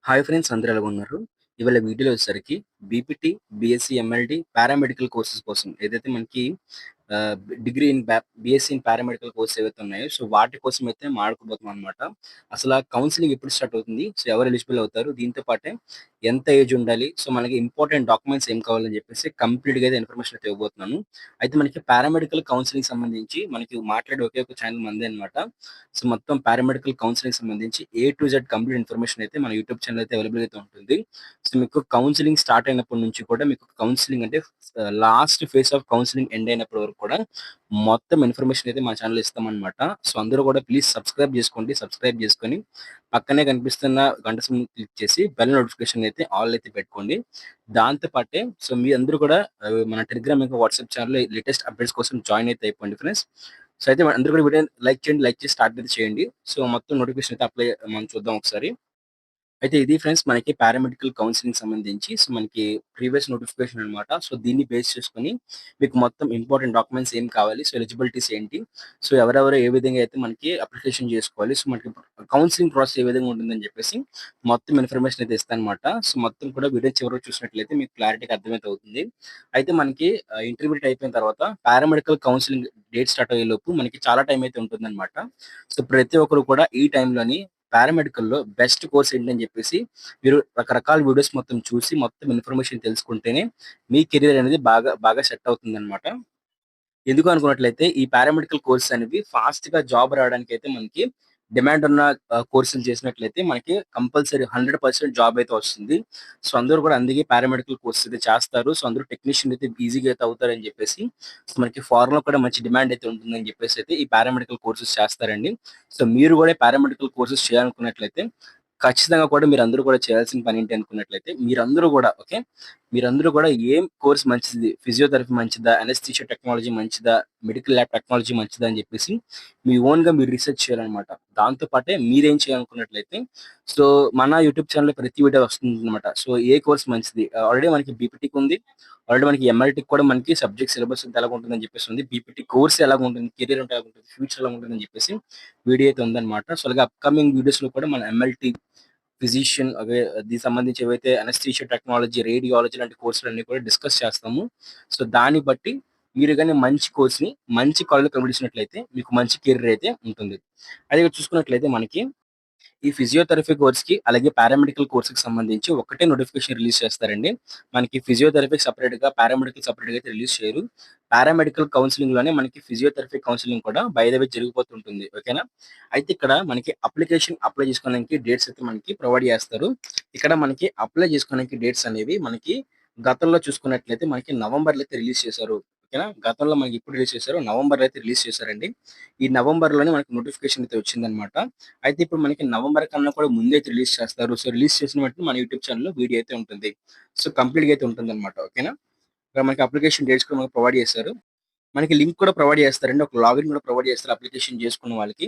Hi friends, అందరూ ఎలాగున్నారు? ఇవాళ వీడియోలో వచ్చేసరికి BPT, BSc, MLD paramedical courses కోసం ఏదైతే మనకి ఆహ్, degree in BSc in paramedical courses ఏవైతే ఉన్నాయో, సో వాటి కోసం అయితే మాట్లాడుకోబోతున్నాం అనమాట. అసల కౌన్సెలింగ్ ఎప్పుడు స్టార్ట్ అవుతుంది? సో ఎవరు ఎలిజిబుల్ అవుతారు? దీంతో పాటే ఎంత ఏజ్ ఉండాలి? సో మనకి ఇంపార్టెంట్ డాక్యుమెంట్స్ ఏం కావాలని చెప్పేసి కంప్లీట్‌గా అయితే ఇన్ఫర్మేషన్ అయితే ఇవ్వబోతున్నాను. అయితే మనకి పారామెడికల్ కౌన్సెలింగ్ సంబంధించి మనకి మాట్లాడే ఒకే ఒక ఛానల్ మనదే అనమాట. సో మొత్తం పారామెడికల్ కౌన్సెలింగ్ సంబంధించి A to Z complete information అయితే మన యూట్యూబ్ ఛానల్ అయితే అవైలబుల్ అయితే ఉంటుంది. సో మీకు కౌన్సెలింగ్ స్టార్ట్ అయినప్పటి నుంచి కూడా మీకు కౌన్సెలింగ్ అంటే last phase of counselling end అయినప్పటి వరకు కూడా మొత్తం ఇన్ఫర్మేషన్ అయితే మన ఛానల్ ఇస్తామన్నమాట. సో అందరూ కూడా ప్లీజ్ సబ్స్క్రైబ్ చేసుకోండి. సబ్స్క్రైబ్ చేసుకొని పక్కనే కనిపిస్తున్న గంట సింబల్ క్లిక్ చేసి బెల్ నోటిఫికేషన్ అయితే ఆల్ అయితే పెట్టుకోండి. దాంతో పాటే సో మీ అందరూ కూడా మన టెలిగ్రామ్ ఇంకా వాట్సాప్ ఛానల్‌లో లేటెస్ట్ అప్డేట్స్ కోసం జాయిన్ అయితే అయిపోండి ఫ్రెండ్స్. సో అయితే అందరూ కూడా వీడియోని లైక్ చేయండి. లైక్ చేసి స్టార్ట్ అయితే చేయండి. సో మొత్తం నోటిఫికేషన్ అయితే అప్లై మనం చూద్దాం ఒకసారి. అయితే ఇది ఫ్రెండ్స్ మనకి పారామెడికల్ కౌన్సెలింగ్ సంబంధించి సో మనకి ప్రీవియస్ నోటిఫికేషన్ అన్నమాట. సో దీన్ని బేస్ చేసుకొని మీకు మొత్తం ఇంపార్టెంట్ డాక్యుమెంట్స్ ఏం కావాలి? సో ఎలిజిబిలిటీస్ ఏంటి? సో ఎవరెవరు ఏ విధంగా అయితే మనకి అప్లికేషన్ చేసుకోవాలి? సో మనకి కౌన్సెలింగ్ ప్రాసెస్ ఏ విధంగా ఉంటుందని చెప్పేసి మొత్తం ఇన్ఫర్మేషన్ అయితే ఇస్తానన్నమాట. సో మొత్తం కూడా వీడియో చివరి వరకు చూసినట్లయితే మీకు క్లారిటీగా అర్థమైతే అవుతుంది. అయితే మనకి ఇంటర్మీడియేట్ అయిపోయిన తర్వాత పారామెడికల్ కౌన్సెలింగ్ డేట్ స్టార్ట్ అయ్యేలోపు మనకి చాలా టైం అయితే ఉంటుందన్నమాట. సో ప్రతి ఒక్కరు కూడా ఈ టైంలోని పారామెడికల్‌లో బెస్ట్ కోర్స్ ఏంటని జెప్పేసి మీరు రకరకాల వీడియోస్ మొత్తం చూసి మొత్తం ఇన్ఫర్మేషన్ తెలుసుకుంటేనే మీ కెరియర్ అనేది బాగా బాగా సెట్ అవుతుందన్నమాట. ఎందుకు అనుకున్నట్లయితే ఈ పారామెడికల్ కోర్సెస్ అనేవి ఫాస్ట్‌గా జాబ్ రావడానికైతే మనకి డిమాండ్ ఉన్న కోర్సులు చేసినట్లయితే మనకి కంపల్సరీ 100% జాబ్ అయితే వస్తుంది. సో అందరూ కూడా అందుకే పారామెడికల్ కోర్సెస్ అయితే చేస్తారు. సో అందరూ టెక్నీషియన్ అయితే ఈజీగా అయితే అవుతారని చెప్పేసి సో మనకి ఫారెన్‌లో కూడా మంచి డిమాండ్ అయితే ఉంటుందని చెప్పేసి అయితే ఈ పారామెడికల్ కోర్సెస్ చేస్తారండి. సో మీరు కూడా పారామెడికల్ కోర్సెస్ చేయాలనుకున్నట్లయితే ఖచ్చితంగా కూడా మీరందరూ కూడా చేయాల్సిన పనేంటి అనుకున్నట్లయితే మీరందరూ కూడా ఓకే. మీరందరూ కూడా ఏం కోర్స్ మంచిది? ఫిజియోథెరపీ మంచిదా? అనస్థీషియా టెక్నాలజీ మంచిదా? మెడికల్ ల్యాబ్ టెక్నాలజీ మంచిదా? అని చెప్పేసి మీ ఓన్‌గా మీరు రిసర్చ్ చేయాలనమాట. దాంతో పాటే మీరేం చేయాలనుకున్నట్లయితే సో మన యూట్యూబ్ ఛానెల్‌లో ప్రతి వీడియో వస్తుందనమాట. సో ఏ కోర్స్ మంచిది? ఆల్రెడీ మనకి బీపీటీకి ఉంది. ఆల్రెడీ మనకి ఎంఎల్‌టీకి కూడా మనకి సబ్జెక్ట్ సిలబస్ అంతా ఎలాగుంటుందని చెప్పేసి ఉంది. BPT course ఎలాగుంటుంది? కెరియర్ అంటే ఎలాగుంటుంది? ఫ్యూచర్ ఎలాగుంటుందని చెప్పేసి వీడియో అయితే ఉందనమాట. సో అలాగే అప్‌కమింగ్ వీడియోస్‌లో కూడా మన ఎంఎల్‌టీ ఫిజిషియన్ అవే దీనికి సంబంధించి ఏవైతే అనస్థీషియా టెక్నాలజీ, రేడియాలజీ లాంటి కోర్సులన్నీ కూడా డిస్కస్ చేస్తాము. సో దాన్ని బట్టి మీరు గాని మంచి కోర్స్‌ని మంచి కాలేజ్‌లో కంప్లీట్ చేసినట్లయితే మీకు మంచి కెరీర్ అయితే ఉంటుంది. అదే చూసుకున్నట్లయితే మనకి ఈ ఫిజియోథెరపీ కోర్స్‌కి అలాగే పారామెడికల్ కోర్స్‌కి సంబంధించి ఒకటే నోటిఫికేషన్ రిలీజ్ చేస్తారండి. మనకి ఫిజియోథెరపీకి సెపరేట్‌గా, పారామెడికల్ సెపరేట్‌గా అయితే రిలీజ్ చేయరు. పారామెడికల్ కౌన్సెలింగ్‌లోనే మనకి ఫిజియోథెరపీ కౌన్సెలింగ్ కూడా బై ద వే జరిగిపోతుంటుంది. ఓకేనా? అయితే ఇక్కడ మనకి అప్లికేషన్ అప్లై చేసుకోవడానికి డేట్స్ అయితే మనకి ప్రొవైడ్ చేస్తారు. ఇక్కడ మనకి అప్లై చేసుకోవడానికి డేట్స్ అనేవి మనకి గతంలో చూసుకున్నట్లయితే మనకి నవంబర్‌లో అయితే రిలీజ్ చేశారు. ఓకేనా? గతంలో మనకి ఎప్పుడు రిలీజ్ చేశారో నవంబర్‌లో అయితే రిలీజ్ చేశారండి. ఈ నవంబర్‌లోనే మనకి నోటిఫికేషన్ అయితే వచ్చిందన్నమాట. అయితే ఇప్పుడు మనకి నవంబర్ కన్నా కూడా ముందే అయితే రిలీజ్ చేస్తారు. సో, రిలీజ్ చేసిన వెంటనే మన యూట్యూబ్ ఛానెల్‌లో వీడియో అయితే ఉంటుంది. సో, కంప్లీట్‌గా అయితే ఉంటుందన్నమాట. ఓకేనా? ఇక్కడ మనకి అప్లికేషన్ డేట్స్ కూడా మనకు ప్రొవైడ్ చేశారు. మనకి లింక్ కూడా ప్రొవైడ్ చేస్తారండి. ఒక లాగిన్ కూడా ప్రొవైడ్ చేస్తారు అప్లికేషన్ చేసుకున్న వాళ్ళకి.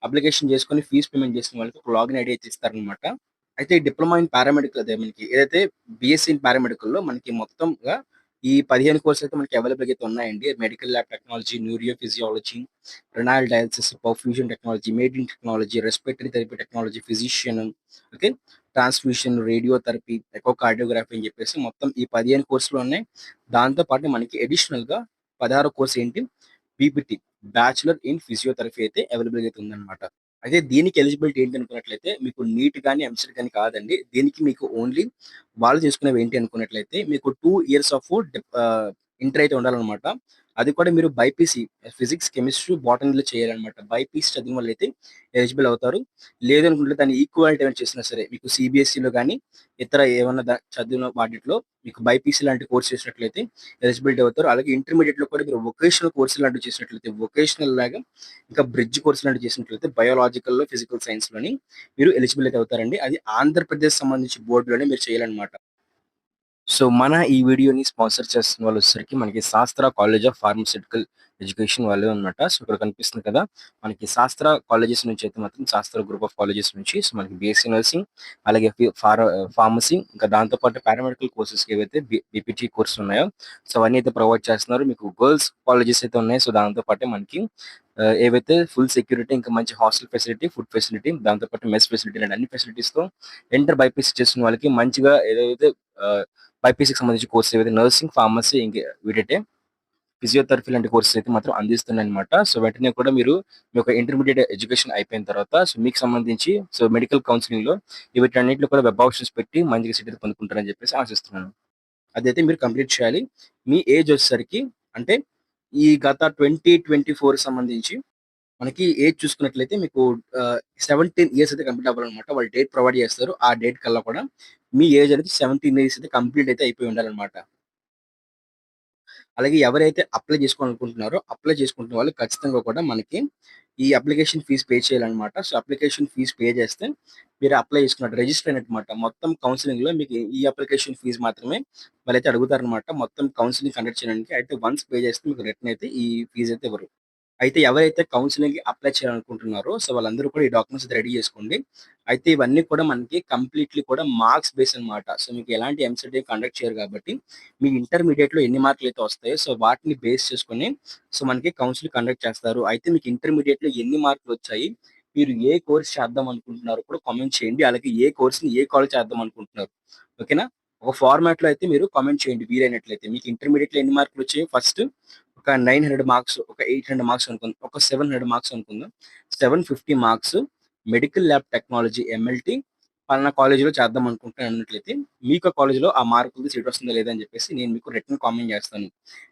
అప్లికేషన్ చేసుకొని ఫీజ్ పేమెంట్ చేసిన వాళ్ళకి ఒక లాగిన్ ఐడీ అయితే ఇస్తారనమాట. అయితే ఈ డిప్లొమా ఇన్ పారామెడికల్ అదే మనకి ఏదైతే బీఎస్సీ ఇన్ పారామెడికల్‌లో మనకి మొత్తంగా ఈ 15 కోర్సులు అయితే మనకి అవైలబుల్‌గా అయితే ఉన్నాయండి. Medical lab technology, neurophysiology, renal dialysis, perfusion technology, మేడింగ్ technology, respiratory therapy technology, physician okay. Transfusion, radiotherapy, echocardiography అని చెప్పేసి మొత్తం ఈ 15 కోర్సులు ఉన్నాయి. దాంతో పాటు మనకి అడిషనల్‌గా 16 కోర్స్ ఏంటి బీపీటీ బ్యాచిలర్ ఇన్ ఫిజియోథెరపీ అయితే అవైలబుల్‌గా అయితే ఉందన్నమాట. అయితే దీనికి ఎలిజిబిలిటీ ఏంటి అనుకున్నట్లయితే మీకు నీట్ గాని, ఎంసెట్ గాని కాదండి. దీనికి మీకు ఓన్లీ వాళ్ళు తీసుకునేవి ఏంటి అనుకున్నట్లయితే మీకు 2 ఇయర్స్ ఆఫ్ ఇంటర్ అయితే ఉండాలన్నమాట. అది కూడా మీరు బైపీసీ ఫిజిక్స్, కెమిస్ట్రీ, బోటనీలో చేయాలన్నమాట. బైపీసీ చదివిన వాళ్ళైతే ఎలిజిబుల్ అవుతారు. లేదనుకుంటే దాన్ని ఈక్వాలిటీ ఏమైనా చేసినా సరే మీకు సీబీఎస్ఈలో గాని, ఇతర ఏమన్నా చదివిన వాటిట్లో మీకు బైపీసీ లాంటి కోర్స్ చేసినట్లయితే ఎలిజిబిలిటీ అవుతారు. అలాగే ఇంటర్మీడియేట్‌లో కూడా మీరు వొకేషనల్ కోర్స్ లాంటివి చేసినట్లయితే వొకేషనల్ లాగా ఇంకా బ్రిడ్జ్ కోర్స్ లాంటివి చేసినట్లయితే బయోలాజికల్‌లో, ఫిజికల్ సైన్స్‌లోని మీరు ఎలిజిబుల్ అయితే అవుతారండి. అది ఆంధ్రప్రదేశ్ సంబంధించి బోర్డ్‌లోనే మీరు చేయాలన్నమాట. సో, మన ఈ వీడియోని స్పాన్సర్ చేస్తున్న వాళ్ళొచ్చేసరికి మనకి శాస్త్ర కాలేజ్ ఆఫ్ ఫార్మాస్యూటికల్ ఎడ్యుకేషన్ వాళ్ళే అన్నమాట. సో, ఇక్కడ కనిపిస్తుంది కదా! మనకి శాస్త్ర కాలేజెస్ నుంచి అయితే మాత్రం శాస్త్ర గ్రూప్ ఆఫ్ కాలేజెస్ నుంచి సో, మనకి బీఎస్సీ నర్సింగ్ అలాగే ఫార్మసీ ఇంకా దాంతో పాటు పారామెడికల్ కోర్సెస్‌కి ఏవైతే బీపీటీ కోర్సులు ఉన్నాయో సో, అవన్నీ అయితే ప్రొవైడ్ చేస్తున్నారు. మీకు గర్ల్స్ కాలేజెస్ అయితే ఉన్నాయి. సో, దాంతో పాటే మనకి ఏవైతే ఫుల్ సెక్యూరిటీ, ఇంకా మంచి హాస్టల్ ఫెసిలిటీ, ఫుడ్ ఫెసిలిటీ, దాంతో పాటు మెస్ ఫెసిలిటీ ఇలాంటి అన్ని ఫెసిలిటీస్‌తో ఇంటర్ బైపీసీ చేస్తున్న వాళ్ళకి మంచిగా ఏదైతే బైపీసీకి సంబంధించిన కోర్స్ ఏవైతే నర్సింగ్, ఫార్మసీ ఇంక వీటంటే ఫిజియోథెరపీ లాంటి కోర్సెస్ అయితే మాత్రం అందిస్తున్నాయన్నమాట. సో, వెంటనే కూడా మీరు మీ యొక్క ఇంటర్మీడియేట్ ఎడ్యుకేషన్ అయిపోయిన తర్వాత మీకు సంబంధించి మెడికల్ కౌన్సెలింగ్‌లో వీటన్నిటిలో కూడా వెబ్ ఆప్షన్స్ పెట్టి మంచిగా సీట్ పొందుకుంటారని చెప్పేసి ఆశిస్తున్నాను. అదైతే మీరు కంప్లీట్ చేయాలి. మీ ఏజ్ వచ్చేసరికి అంటే ఈ గత 2024 సంబంధించి మనకి ఏజ్ చూసుకున్నట్లయితే మీకు 17 ఇయర్స్ అయితే కంప్లీట్ అవ్వాలన్నమాట. వాళ్ళు డేట్ ప్రొవైడ్ చేస్తారు. ఆ డేట్ కల్లా కూడా మీ ఏజ్ అనేది 17 ఇయర్స్ అయితే కంప్లీట్ అయితే అయిపోయి ఉండాలన్నమాట. అలాగే ఎవరైతే అప్లై చేసుకోవాలనుకుంటున్నారో, అప్లై చేసుకుంటున్న వాళ్ళు ఖచ్చితంగా కూడా మనకి ఈ అప్లికేషన్ ఫీజ్ పే చేయాలన్నమాట. సో, అప్లికేషన్ ఫీజ్ పే చేస్తే మీరు అప్లై చేసుకున్నట్టు రిజిస్టర్ అయినట్టమాట. మొత్తం కౌన్సెలింగ్‌లో మీకు ఈ అప్లికేషన్ ఫీజ్ మాత్రమే వాళ్ళైతే అడుగుతారన్నమాట. మొత్తం కౌన్సెలింగ్ కండక్ట్ చేయడానికి. అయితే వన్స్ పే చేస్తే మీకు రిటర్న్ అయితే ఈ ఫీజ్ అయితే ఇవ్వరు. అయితే ఎవరైతే కౌన్సెలింగ్‌కి అప్లై చేయాలనుకుంటున్నారో, సో, వాళ్ళందరూ కూడా ఈ డాక్యుమెంట్స్ అయితే రెడీ చేసుకోండి. అయితే ఇవన్నీ కూడా మనకి కంప్లీట్‌లీ కూడా మార్క్స్ బేస్ అన్నమాట. సో, మీకు ఎలాంటి ఎంసెట్ కండక్ట్ చేయరు కాబట్టి, మీ ఇంటర్మీడియేట్‌లో ఎన్ని మార్కులైతే వస్తాయో, సో, వాటిని బేస్ చేసుకొని మనకి కౌన్సెలింగ్ కండక్ట్ చేస్తారు. అయితే మీకు ఇంటర్మీడియేట్‌లో ఎన్ని మార్కులొచ్చాయి, మీరు ఏ కోర్స్ చేద్దాం అనుకుంటున్నారో కూడా కామెంట్ చేయండి. అలాగే ఏ కోర్స్‌ని ఏ కాలేజ్ చేద్దాం అనుకుంటున్నారు. ఓకేనా? ఒక ఫార్మాట్‌లో అయితే మీరు కామెంట్ చేయండి వీలైనట్లయితే. మీకు ఇంటర్మీడియేట్‌లో ఎన్ని మార్కులొచ్చాయో ఫస్ట్ ఒక 900 మార్క్స్, ఒక 800 మార్క్స్ అనుకుందాం. ఒక 700 మార్క్స్ అనుకుందాం. 750 మార్క్స్ మెడికల్ ల్యాబ్ టెక్నాలజీ ఎంఎల్‌టి పలానా కాలేజ్‌లో చేద్దాం అనుకుంటున్నాను అన్నట్లయితే, మీకు ఆ కాలేజ్‌లో ఆ మార్కులకి సీట్ వస్తుందా లేదా అని చెప్పేసి నేను మీకు రిటర్న్ కామెంట్ చేస్తాను.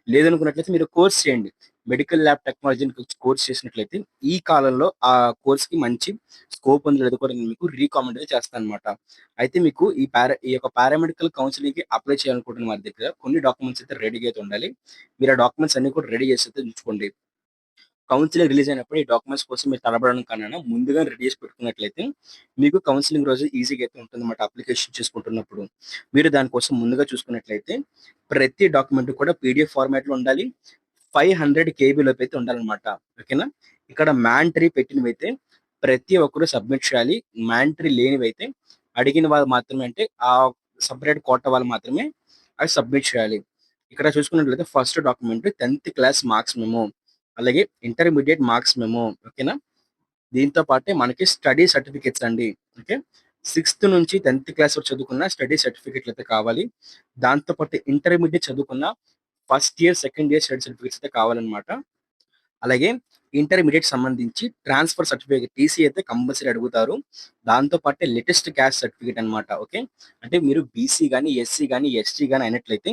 లేదనుకున్నట్లయితే మీరు కోర్స్ చేయండి. మెడికల్ ల్యాబ్ టెక్నాలజీని కోర్స్ చేసినట్లయితే ఈ కాలంలో ఆ కోర్స్‌కి మంచి స్కోప్ ఉంది లేదో కూడా నేను మీకు రికమెండ్ అయితే చేస్తానన్నమాట. అయితే మీకు ఈ యొక్క పారామెడికల్ కౌన్సెలింగ్‌కి అప్లై చేయాలనుకుంటున్న వారి దగ్గర కొన్ని డాక్యుమెంట్స్ అయితే రెడీగా అయితే ఉండాలి. మీరు ఆ డాక్యుమెంట్స్ అన్ని కూడా రెడీ చేసి అయితే ఉంచుకోండి. కౌన్సెలింగ్ రిలీజ్ అయినప్పుడు ఈ డాక్యుమెంట్స్ కోసం మీరు తడబడడం కన్నా ముందుగా రెడీ చేసి పెట్టుకున్నట్లయితే మీకు కౌన్సెలింగ్ రోజు ఈజీగా అయితే ఉంటుందన్నమాట. అప్లికేషన్ చేసుకుంటున్నప్పుడు. మీరు దానికోసం ముందుగా చూసుకున్నట్లయితే ప్రతి డాక్యుమెంట్ కూడా పీడీఎఫ్ ఫార్మాట్‌లో ఉండాలి. 500 కేబీ లోపు అయితే ఉండాలన్నమాట. ఓకేనా? ఇక్కడ మ్యాండటరీ పెట్టినవైతే ప్రతి ఒక్కరు సబ్మిట్ చేయాలి. మ్యాండటరీ లేనివైతే అడిగిన వాళ్ళు మాత్రమే అంటే ఆ సెపరేట్ కోటా వాళ్ళు మాత్రమే అవి సబ్మిట్ చేయాలి. ఇక్కడ చూసుకున్నట్లయితే ఫస్ట్ డాక్యుమెంట్ 10థ్ క్లాస్ మార్క్స్ మెమో. అలాగే ఇంటర్మీడియేట్ మార్క్స్ మెమో. ఓకేనా? దీంతో పాటే మనకి స్టడీ సర్టిఫికేట్స్ అండి. ఓకే. 6థ్ నుంచి 10థ్ క్లాస్ వరకు చదువుకున్న స్టడీ సర్టిఫికేట్లు అయితే కావాలి. దాంతో పాటు ఇంటర్మీడియేట్ చదువుకున్న first year, second year study certificates అయితే కావాలన్నమాట. అలాగే ఇంటర్మీడియేట్ సంబంధించి ట్రాన్స్‌ఫర్ సర్టిఫికేట్ టీసీ అయితే కంపల్సరీ అడుగుతారు. దాంతో పాటే లేటెస్ట్ క్యాస్ట్ సర్టిఫికేట్ అన్నమాట. ఓకే. అంటే మీరు బీసీ గాని, ఎస్సీ గాని, ఎస్టీ గాని అయినట్లయితే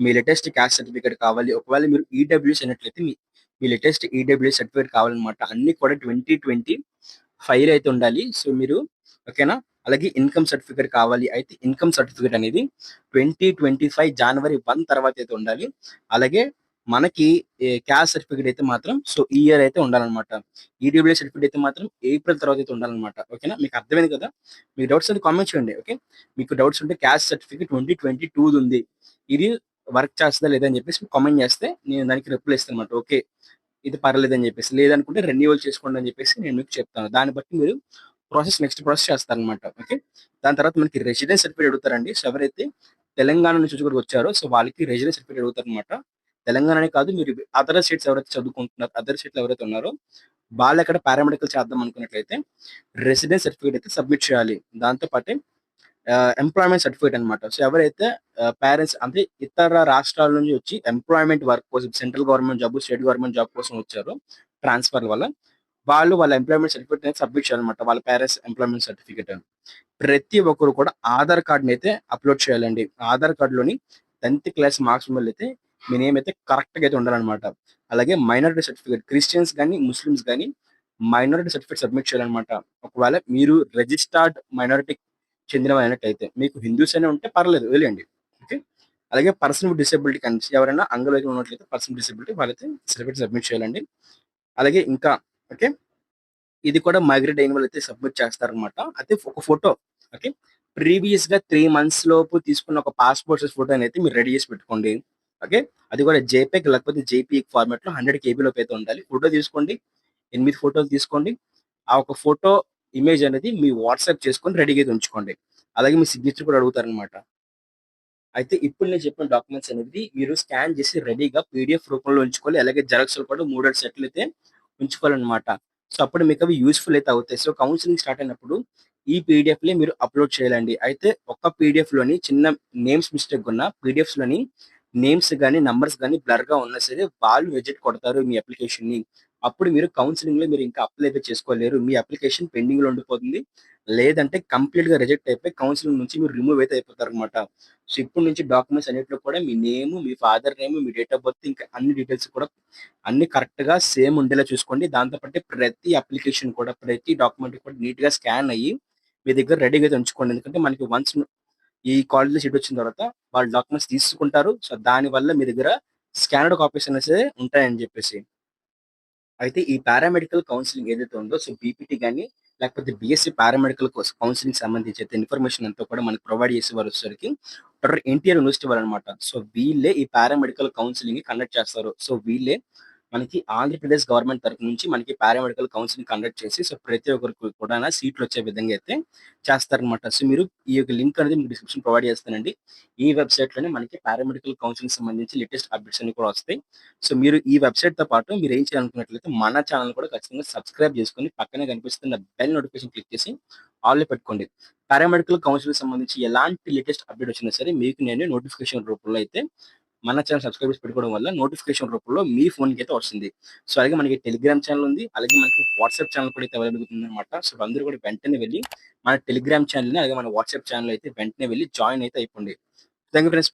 మీ లేటెస్ట్ క్యాస్ట్ సర్టిఫికేట్ కావాలి. ఒకవేళ మీరు ఈడబ్ల్యూఎస్ అయినట్లయితే మీ మీ లేటెస్ట్ ఈడబ్ల్యూఎస్ సర్టిఫికేట్ కావాలన్నమాట. అన్నీ కూడా 2025 అయితే ఉండాలి. సో, మీరు ఓకేనా? అలాగే ఇన్‌కమ్ సర్టిఫికేట్ కావాలి. అయితే ఇన్‌కమ్ సర్టిఫికేట్ అనేది 2025 జనవరి 1 తర్వాత అయితే ఉండాలి. అలాగే మనకి క్యాస్ట్ సర్టిఫికేట్ అయితే మాత్రం ఈ ఇయర్ అయితే ఉండాలన్నమాట. ఈడబ్ల్యూఎస్ సర్టిఫికేట్ అయితే మాత్రం ఏప్రిల్ తర్వాత అయితే ఉండాలన్నమాట. ఓకేనా? మీకు అర్థమైంది కదా! మీకు డౌట్స్ ఉంటే కామెంట్ చేయండి. ఓకే. మీకు డౌట్స్ ఉంటే క్యాస్ట్ సర్టిఫికేట్ 2022 ఉంది. ఇది వర్క్ చేస్తదా లేదా అని చెప్పేసి కామెంట్ చేస్తే నేను దానికి రిప్లై ఇస్తానన్నమాట. ఓకే. ఇది పర్లేదని చెప్పేసి. లేదనుకుంటే రెన్యువల్ చేసుకోండి అని చెప్పేసి నేను మీకు చెప్తాను. దాన్ని బట్టి మీరు నెక్స్ట్ ప్రాసెస్ చేస్తారనమాట. ఓకే. దాని తర్వాత మనకి రెసిడెన్స్ సర్టిఫికేట్ అడుగుతారండి. సో, ఎవరైతే తెలంగాణ నుంచి కూడా వచ్చారో వాళ్ళకి రెసిడెన్స్ సర్టిఫికేట్ అడుగుతారనమాట. తెలంగాణనే కాదు మీరు అదర్ స్టేట్స్ ఎవరైతే చదువుకుంటున్నారో, అదర్ స్టేట్‌లో ఎవరైతే ఉన్నారో వాళ్ళక్కడ పారామెడికల్ చేద్దాం అనుకున్నట్లయితే రెసిడెన్స్ సర్టిఫికేట్ అయితే సబ్మిట్ చేయాలి. దాంతో పాటే ఎంప్లాయ్‌మెంట్ సర్టిఫికేట్ అన్నమాట. సో, ఎవరైతే పేరెంట్స్ అంటే ఇతర రాష్ట్రాల నుంచి వచ్చి ఎంప్లాయ్‌మెంట్ వర్క్ కోసం central government job, state government job కోసం వచ్చారో ట్రాన్స్‌ఫర్‌ల వల్ల వాళ్ళ ఎంప్లాయ్‌మెంట్ సర్టిఫికేట్ అనేది సబ్మిట్ చేయాలన్నమాట. వాళ్ళ పేరెంట్స్ ఎంప్లాయ్‌మెంట్ సర్టిఫికేట్ అని. ప్రతి ఒక్కరు కూడా ఆధార్ కార్డ్‌నైతే అప్‌లోడ్ చేయాలండి. ఆధార్ కార్డ్‌లోని 10థ్ క్లాస్ మార్క్స్ అయితే మీ నేమ్ అయితే కరెక్ట్‌గా అయితే ఉండాలన్నమాట. అలాగే మైనారిటీ సర్టిఫికేట్ క్రిస్టియన్స్ గాని, ముస్లిమ్స్ గాని మైనారిటీ సర్టిఫికేట్ సబ్మిట్ చేయాలన్నమాట. ఒకవేళ మీరు రిజిస్టర్డ్ మైనారిటీకి చెందినవైనట్టయితే మీకు హిందూస్ అనే ఉంటే పర్లేదు వదిలేయండి. ఓకే. అలాగే పర్సన్ విత్ డిసేబిలిటీ కనిసి ఎవరైనా అంగవైకల్యం ఉన్నట్లయితే పర్సన్ విత్ డిసేబిలిటీ వాళ్ళైతే సర్టిఫికేట్ సబ్మిట్ చేయాలండి. అలాగే ఇంకా ఓకే. ఇది కూడా మైగ్రేట్ అయిన వాళ్ళైతే సబ్మిట్ చేస్తారనమాట. అయితే ఒక ఫోటో ఓకే. ప్రీవియస్‌గా 3 మంత్స్ లోపు తీసుకున్న ఒక పాస్‌పోర్ట్ సైజ్ ఫోటోనైతే మీరు రెడీ చేసి పెట్టుకోండి. ఓకే. అది కూడా జేపీఈజీ లేకపోతే జేపీఈజీ ఫార్మాట్‌లో 100 కేబీ లోపు అయితే ఉండాలి. ఫోటో తీసుకోండి. 8 ఫోటోలు తీసుకోండి. ఆ ఒక ఫోటో ఇమేజ్ అనేది మీ వాట్సాప్ చేసుకొని రెడీగా అయితే ఉంచుకోండి. అలాగే మీ సిగ్నేచర్ కూడా అడుగుతారనమాట. అయితే ఇప్పుడు నేను చెప్పిన డాక్యుమెంట్స్ అనేది మీరు స్కాన్ చేసి రెడీగా పీడీఎఫ్ రూపంలో ఉంచుకోవాలి. అలాగే జిరాక్స్‌లు కూడా 3, 7 సెట్‌లయితే ఉంచుకోవాలనమాట. సో, అప్పుడు మీకవి యూజ్‌ఫుల్ అయితే అవుతాయి. సో, కౌన్సెలింగ్ స్టార్ట్ అయినప్పుడు ఈ పీడీఎఫ్‌లే మీరు అప్‌లోడ్ చేయాలండి. అయితే ఒక్క పీడీఎఫ్‌లోని చిన్న నేమ్స్ మిస్టేక్ ఉన్న పీడీఎఫ్స్‌లోని నేమ్స్ గాని, నంబర్స్ గాని బ్లర్‌గా ఉన్నా సరే వాళ్ళు రిజెక్ట్ కొడతారు మీ అప్లికేషన్‌ని. అప్పుడు మీరు కౌన్సెలింగ్‌లో మీరు ఇంకా అప్లై అయితే చేసుకోలేరు. మీ అప్లికేషన్ పెండింగ్‌లో ఉండిపోతుంది. లేదంటే కంప్లీట్‌గా రిజెక్ట్ అయిపోయి కౌన్సెలింగ్ నుంచి మీరు రిమూవ్ అయితే అయిపోతారనమాట. సో, ఇప్పటి నుంచి డాక్యుమెంట్స్ అన్నిట్లో కూడా మీ నేము, మీ ఫాదర్ నేమ్, మీ డేట్ ఆఫ్ బర్త్ ఇంకా అన్ని డీటెయిల్స్ కూడా అన్నీ కరెక్ట్‌గా సేమ్ ఉండేలా చూసుకోండి. దాంతో పాటు ప్రతి అప్లికేషన్ కూడా, ప్రతి డాక్యుమెంట్ కూడా నీట్‌గా స్కాన్ అయ్యి మీ దగ్గర రెడీగా అయితే ఉంచుకోండి. ఎందుకంటే మనకి వన్స్ ఈ కాలేజ్‌లో సీట్ వచ్చిన తర్వాత వాళ్ళు డాక్యుమెంట్స్ తీసుకుంటారు. సో, దానివల్ల మీ దగ్గర స్కానర్డ్ కాపీస్ అనేసి ఉంటాయని జెప్పేసి. అయితే ఈ పారామెడికల్ కౌన్సెలింగ్ ఏదైతే ఉందో సో, బీపీటీ గాని, లేకపోతే బీఎస్సీ పారామెడికల్ కౌన్సెలింగ్‌కి సంబంధించి అయితే ఇన్ఫర్మేషన్ అంతా కూడా మనకు provide చేసేవారొచ్చేసరికి doctor NTR university వారనమాట. So, వీళ్ళే ఈ పారామెడికల్ కౌన్సెలింగ్‌ని కండక్ట్ చేస్తారు. సో, వీళ్ళే మనకి ఆంధ్రప్రదేశ్ గవర్నమెంట్ తరపు నుంచి మనకి పారామెడికల్ కౌన్సెలింగ్ కండక్ట్ చేసి సో, ప్రతి ఒక్కరికి కూడానా సీట్‌లొచ్చే విధంగా అయితే చేస్తారనమాట. సో, మీరు ఈ యొక్క లింక్ అనేది మీకు డిస్క్రిప్షన్ ప్రొవైడ్ చేస్తానండి. ఈ వెబ్‌సైట్‌లోనే మనకి పారామెడికల్ కౌన్సెలింగ్‌కి సంబంధించి లేటెస్ట్ అప్డేట్స్ అన్ని కూడా వస్తాయి. సో, మీరు ఈ వెబ్‌సైట్‌తో పాటు మీరేం చేయాలనుకున్నట్లయితే మన ఛానెల్ కూడా ఖచ్చితంగా సబ్స్క్రైబ్ చేసుకొని పక్కనే కనిపిస్తున్న బెల్ నోటిఫికేషన్ క్లిక్ చేసి ఆల్‌లో పెట్టుకోండి. పారామెడికల్ కౌన్సిలింగ్‌కి సంబంధించి ఎలాంటి లేటెస్ట్ అప్డేట్ వచ్చినా సరే మీకు నేను నోటిఫికేషన్ రూపంలో అయితే మన ఛానెల్ సబ్స్క్రైబ్ చేసి పెట్టుకోవడం వల్ల నోటిఫికేషన్ రూపంలో మీ ఫోన్‌కైతే వస్తుంది. సో, అలాగే మనకి టెలిగ్రామ్ ఛానెల్ ఉంది. అలాగే మనకి వాట్సాప్ ఛానెల్ కూడా అయితే అవైలబుల్‌గా ఉందన్నమాట. సో, అందరూ కూడా వెంటనే వెళ్లి మన టెలిగ్రామ్ ఛానెల్‌ని అలాగే మన వాట్సాప్ ఛానెల్ అయితే వెంటనే వెళ్లి జాయిన్ అయితే అయిపోండి. Thank you friends.